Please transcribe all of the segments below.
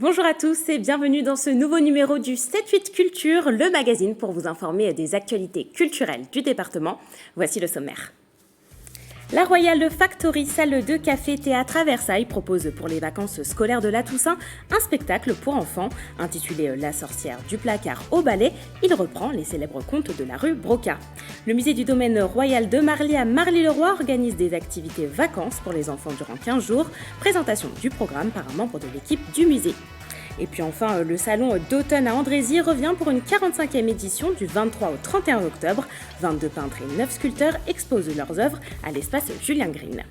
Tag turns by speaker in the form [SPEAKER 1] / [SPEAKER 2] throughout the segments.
[SPEAKER 1] Bonjour à tous et bienvenue dans ce nouveau numéro du 7-8 Culture, le magazine pour vous informer des actualités culturelles du département. Voici le sommaire. La Royal Factory, salle de café-théâtre à Versailles, propose pour les vacances scolaires de la Toussaint un spectacle pour enfants intitulé La sorcière du placard au balai. Il reprend les célèbres contes de la rue Broca. Le musée du domaine royal de Marly à Marly-le-Roi organise des activités vacances pour les enfants durant 15 jours. Présentation du programme par un membre de l'équipe du musée. Et puis enfin, le salon d'automne à Andrézy revient pour une 45e édition du 23 au 31 octobre. 22 peintres et 9 sculpteurs exposent leurs œuvres à l'espace Julien Green.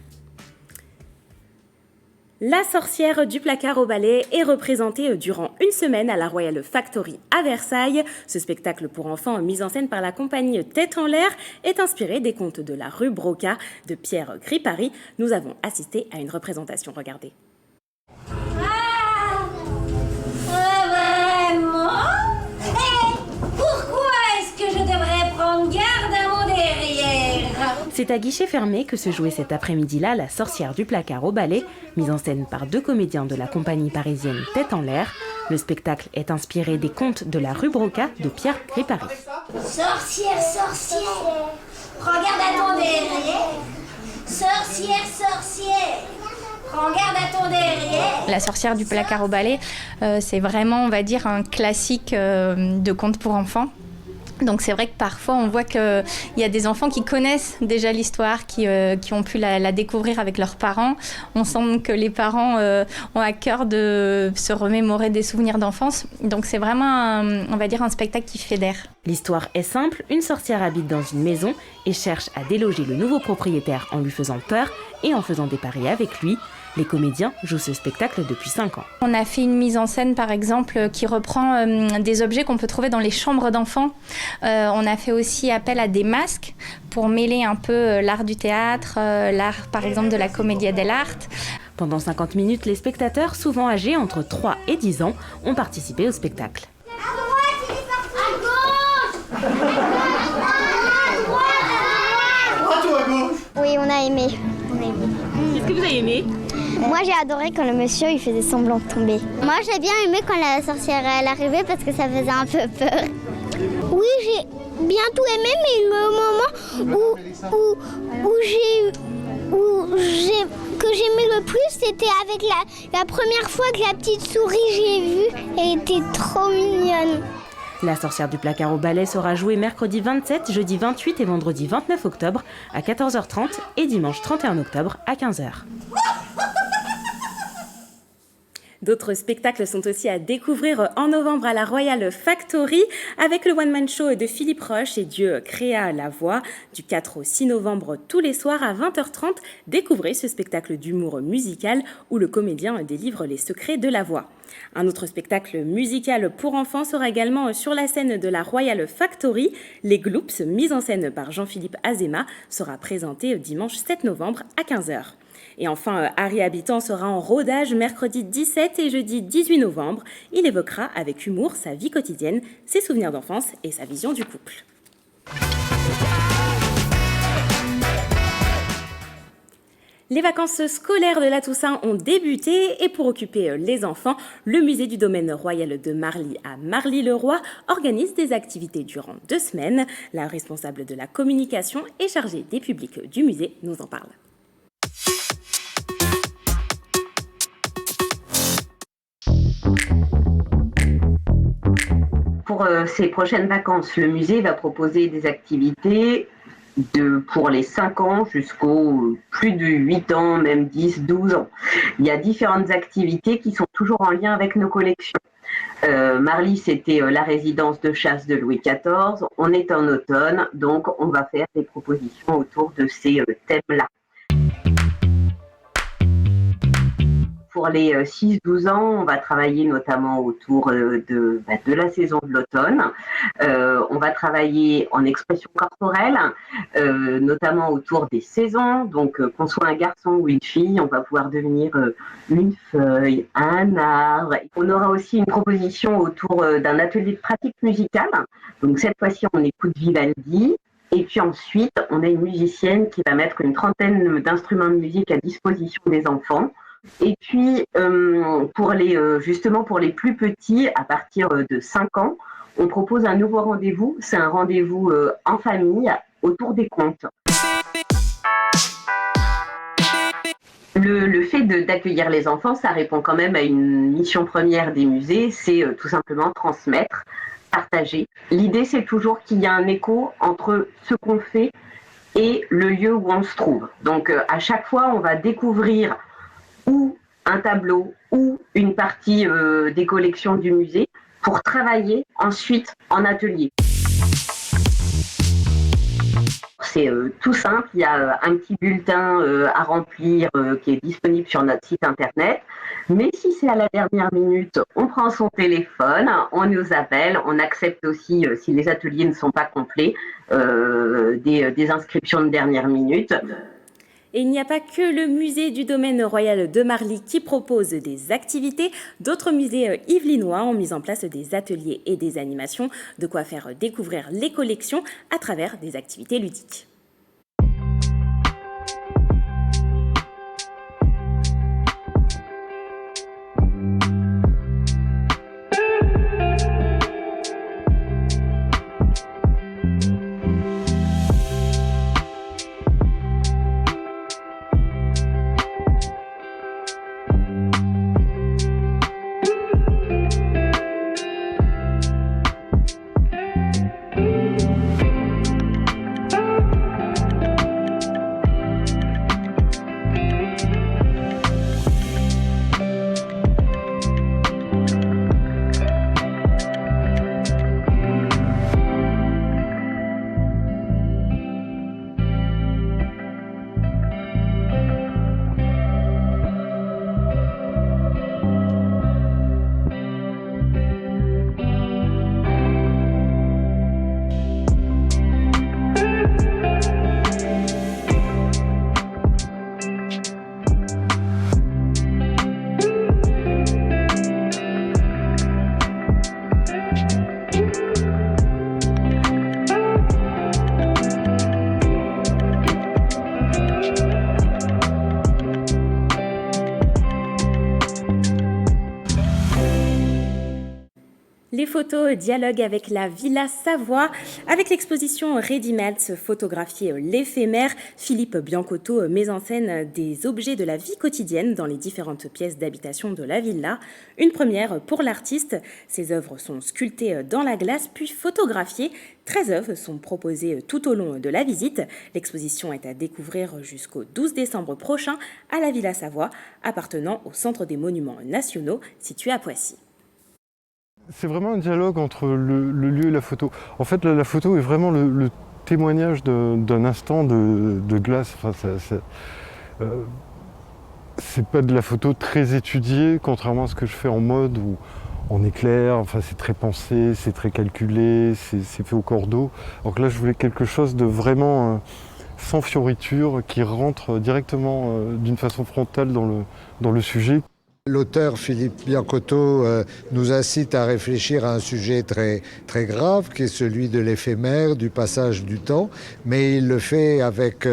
[SPEAKER 1] La sorcière du placard au balai est représentée durant une semaine à la Royal Factory à Versailles. Ce spectacle pour enfants mis en scène par la compagnie Tête en l'air est inspiré des contes de la rue Broca de Pierre Gripari. Nous avons assisté à une représentation, regardez. C'est à guichet fermé que se jouait cet après-midi-là La sorcière du placard au balai, mise en scène par 2 comédiens de la compagnie parisienne Tête en l'air. Le spectacle est inspiré des contes de la rue Broca de Pierre Gripari.
[SPEAKER 2] Sorcière, sorcière, prends garde à ton derrière. Sorcière, sorcière, prends garde à ton derrière.
[SPEAKER 3] La sorcière du placard au balai, c'est vraiment, on va dire, un classique de conte pour enfants. Donc c'est vrai que parfois on voit qu'il y a des enfants qui connaissent déjà l'histoire, qui ont pu la découvrir avec leurs parents. On sent que les parents ont à cœur de se remémorer des souvenirs d'enfance. Donc c'est vraiment, on va dire, un spectacle qui fédère.
[SPEAKER 1] L'histoire est simple, une sorcière habite dans une maison et cherche à déloger le nouveau propriétaire en lui faisant peur et en faisant des paris avec lui. Les comédiens jouent ce spectacle depuis 5 ans.
[SPEAKER 3] On a fait une mise en scène, par exemple, qui reprend des objets qu'on peut trouver dans les chambres d'enfants. On a fait aussi appel à des masques pour mêler un peu l'art du théâtre, l'art, par exemple, de la commedia dell'arte.
[SPEAKER 1] Pendant 50 minutes, les spectateurs, souvent âgés entre 3 et 10 ans, ont participé au spectacle.
[SPEAKER 2] À droite, il est parti. À gauche. À droite ou à gauche?
[SPEAKER 4] Oui, on a aimé.
[SPEAKER 1] Qu'est-ce que vous avez aimé ?
[SPEAKER 4] Moi, j'ai adoré quand le monsieur il faisait semblant de tomber. Moi, j'ai bien aimé quand la sorcière elle arrivait parce que ça faisait un peu peur. Oui, j'ai bien tout aimé, mais le moment que j'aimais le plus, c'était avec la première fois que la petite souris j'ai vue. Elle était trop mignonne.
[SPEAKER 1] La sorcière du placard au balai sera jouée mercredi 27, jeudi 28 et vendredi 29 octobre à 14h30 et dimanche 31 octobre à 15h. D'autres spectacles sont aussi à découvrir en novembre à la Royal Factory avec le one-man show de Philippe Roche et Dieu créa la voix. Du 4 au 6 novembre, tous les soirs à 20h30, découvrez ce spectacle d'humour musical où le comédien délivre les secrets de la voix. Un autre spectacle musical pour enfants sera également sur la scène de la Royal Factory. Les Gloops, mise en scène par Jean-Philippe Azéma, sera présenté dimanche 7 novembre à 15h. Et enfin, Harry Habitant sera en rodage mercredi 17 et jeudi 18 novembre. Il évoquera avec humour sa vie quotidienne, ses souvenirs d'enfance et sa vision du couple. Les vacances scolaires de la Toussaint ont débuté et pour occuper les enfants, le musée du domaine royal de Marly à Marly-le-Roi organise des activités durant 2 semaines. La responsable de la communication et chargée des publics du musée nous en parle.
[SPEAKER 5] Pour ces prochaines vacances, le musée va proposer des activités pour les 5 ans jusqu'aux plus de 8 ans, même 10, 12 ans. Il y a différentes activités qui sont toujours en lien avec nos collections. Marly, c'était la résidence de chasse de Louis XIV. On est en automne, donc on va faire des propositions autour de ces thèmes-là. Pour les 6-12 ans, on va travailler notamment autour de la saison de l'automne. On va travailler en expression corporelle, notamment autour des saisons. Donc, qu'on soit un garçon ou une fille, on va pouvoir devenir une feuille, un arbre. On aura aussi une proposition autour d'un atelier de pratique musicale. Donc, cette fois-ci, on écoute Vivaldi. Et puis ensuite, on a une musicienne qui va mettre une 30aine d'instruments de musique à disposition des enfants Et puis, justement pour les plus petits, à partir de 5 ans, on propose un nouveau rendez-vous. C'est un rendez-vous en famille autour des contes. Le fait d'accueillir les enfants, ça répond quand même à une mission première des musées, c'est tout simplement transmettre, partager. L'idée, c'est toujours qu'il y a un écho entre ce qu'on fait et le lieu où on se trouve. Donc, à chaque fois, on va découvrir ou un tableau ou une partie des collections du musée pour travailler ensuite en atelier. C'est tout simple, il y a un petit bulletin à remplir qui est disponible sur notre site internet. Mais si c'est à la dernière minute, on prend son téléphone, on nous appelle, on accepte aussi, si les ateliers ne sont pas complets, des inscriptions de dernière minute.
[SPEAKER 1] Et il n'y a pas que le musée du domaine royal de Marly qui propose des activités. D'autres musées yvelinois ont mis en place des ateliers et des animations, de quoi faire découvrir les collections à travers des activités ludiques. Les photos dialoguent avec la Villa Savoie. Avec l'exposition Ready Mats, photographier l'éphémère, Philippe Biancotto met en scène des objets de la vie quotidienne dans les différentes pièces d'habitation de la villa. Une première pour l'artiste. Ses œuvres sont sculptées dans la glace puis photographiées. 13 œuvres sont proposées tout au long de la visite. L'exposition est à découvrir jusqu'au 12 décembre prochain à la Villa Savoie, appartenant au Centre des Monuments Nationaux situé à Poissy.
[SPEAKER 6] C'est vraiment un dialogue entre le lieu et la photo. En fait, la photo est vraiment le témoignage d'un instant de glace. Enfin, c'est pas de la photo très étudiée, contrairement à ce que je fais en mode où on éclaire. Enfin, c'est très pensé, c'est très calculé, c'est fait au cordeau. Alors que là, je voulais quelque chose de vraiment sans fioriture, qui rentre directement d'une façon frontale dans le sujet.
[SPEAKER 7] L'auteur Philippe Biancotto nous incite à réfléchir à un sujet très, très grave qui est celui de l'éphémère, du passage du temps, mais il le fait avec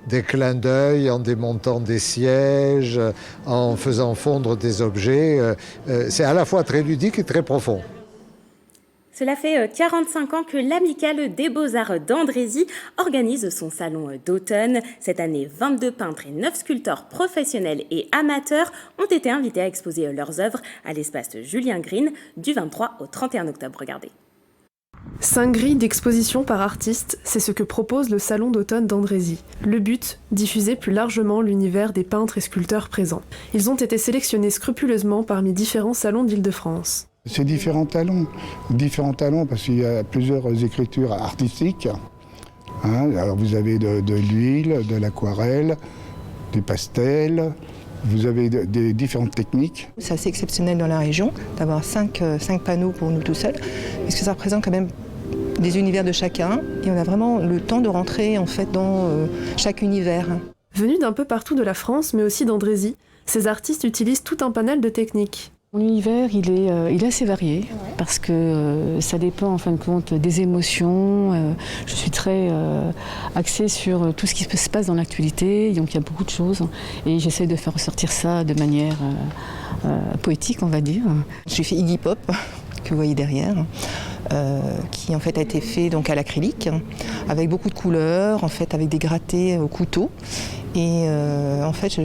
[SPEAKER 7] des clins d'œil, en démontant des sièges, en faisant fondre des objets. C'est à la fois très ludique et très profond.
[SPEAKER 1] Cela fait 45 ans que l'Amicale des Beaux-Arts d'Andrézy organise son salon d'automne. Cette année, 22 peintres et 9 sculpteurs professionnels et amateurs ont été invités à exposer leurs œuvres à l'espace Julien Green du 23 au 31 octobre. Regardez.
[SPEAKER 8] 5 grilles d'exposition par artiste, c'est ce que propose le salon d'automne d'Andrézy. Le but, diffuser plus largement l'univers des peintres et sculpteurs présents. Ils ont été sélectionnés scrupuleusement parmi différents salons d'Île-de-France.
[SPEAKER 9] C'est différents talents parce qu'il y a plusieurs écritures artistiques. Alors vous avez de l'huile, de l'aquarelle, des pastels, vous avez des différentes techniques.
[SPEAKER 10] C'est assez exceptionnel dans la région d'avoir 5 panneaux pour nous tout seuls, parce que ça représente quand même des univers de chacun et on a vraiment le temps de rentrer en fait dans chaque univers.
[SPEAKER 8] Venus d'un peu partout de la France, mais aussi d'Andrézy, ces artistes utilisent tout un panel de techniques.
[SPEAKER 11] Mon univers, il est assez varié parce que ça dépend en fin de compte des émotions. Je suis très axée sur tout ce qui se passe dans l'actualité, donc il y a beaucoup de choses et j'essaie de faire ressortir ça de manière poétique, on va dire.
[SPEAKER 10] J'ai fait Iggy Pop, que vous voyez derrière, qui en fait a été fait donc à l'acrylique, avec beaucoup de couleurs, en fait avec des grattés au couteau. Et en fait,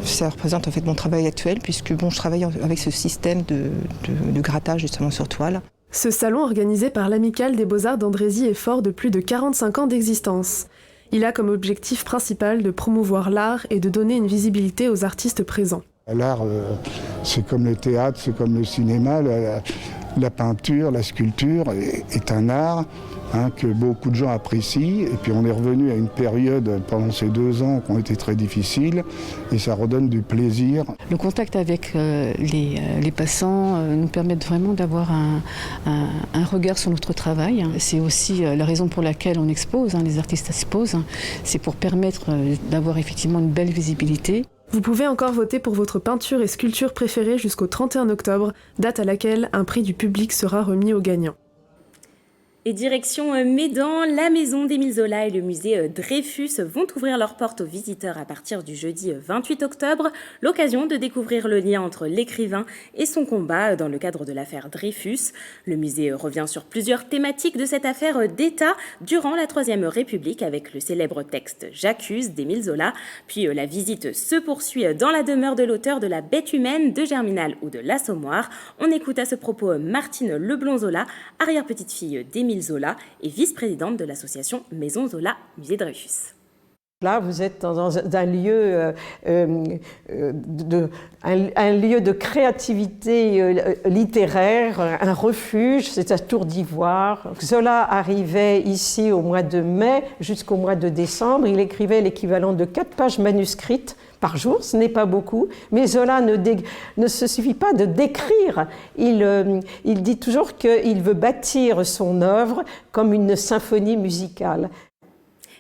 [SPEAKER 10] ça représente en fait mon travail actuel, puisque je travaille avec ce système de grattage justement sur toile.
[SPEAKER 8] Ce salon organisé par l'Amicale des Beaux-Arts d'Andrézy est fort de plus de 45 ans d'existence. Il a comme objectif principal de promouvoir l'art et de donner une visibilité aux artistes présents.
[SPEAKER 9] L'art, c'est comme le théâtre, c'est comme le cinéma, la peinture, la sculpture est un art que beaucoup de gens apprécient. Et puis on est revenu à une période pendant ces 2 ans qui ont été très difficiles et ça redonne du plaisir.
[SPEAKER 11] Le contact avec les passants nous permet vraiment d'avoir un regard sur notre travail. C'est aussi la raison pour laquelle on expose, les artistes exposent. C'est pour permettre d'avoir effectivement une belle visibilité.
[SPEAKER 8] Vous pouvez encore voter pour votre peinture et sculpture préférée jusqu'au 31 octobre, date à laquelle un prix du public sera remis aux gagnants.
[SPEAKER 1] Et direction Médan, la maison d'Émile Zola et le musée Dreyfus vont ouvrir leurs portes aux visiteurs à partir du jeudi 28 octobre. L'occasion de découvrir le lien entre l'écrivain et son combat dans le cadre de l'affaire Dreyfus. Le musée revient sur plusieurs thématiques de cette affaire d'État durant la Troisième République avec le célèbre texte « J'accuse » d'Émile Zola. Puis la visite se poursuit dans la demeure de l'auteur de La Bête humaine, de Germinal ou de l'Assommoir. On écoute à ce propos Martine Leblond-Zola, arrière-petite-fille d'Émile Zola et vice-présidente de l'association Maison Zola Musée Dreyfus.
[SPEAKER 12] Là, vous êtes dans un lieu, un lieu de créativité littéraire, un refuge, c'est à Tour d'Ivoire. Zola arrivait ici au mois de mai jusqu'au mois de décembre. Il écrivait l'équivalent de 4 pages manuscrites par jour, ce n'est pas beaucoup, mais Zola ne se suffit pas de décrire. Il dit toujours qu'il veut bâtir son œuvre comme une symphonie musicale.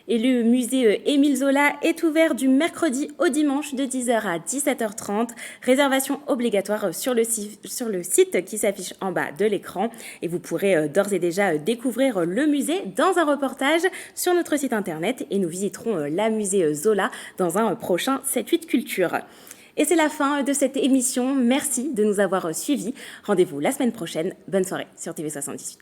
[SPEAKER 1] Et le musée Émile Zola est ouvert du mercredi au dimanche de 10h à 17h30. Réservation obligatoire sur le site qui s'affiche en bas de l'écran. Et vous pourrez d'ores et déjà découvrir le musée dans un reportage sur notre site internet. Et nous visiterons la musée Zola dans un prochain 7-8 Culture. Et c'est la fin de cette émission. Merci de nous avoir suivis. Rendez-vous la semaine prochaine. Bonne soirée sur TV78.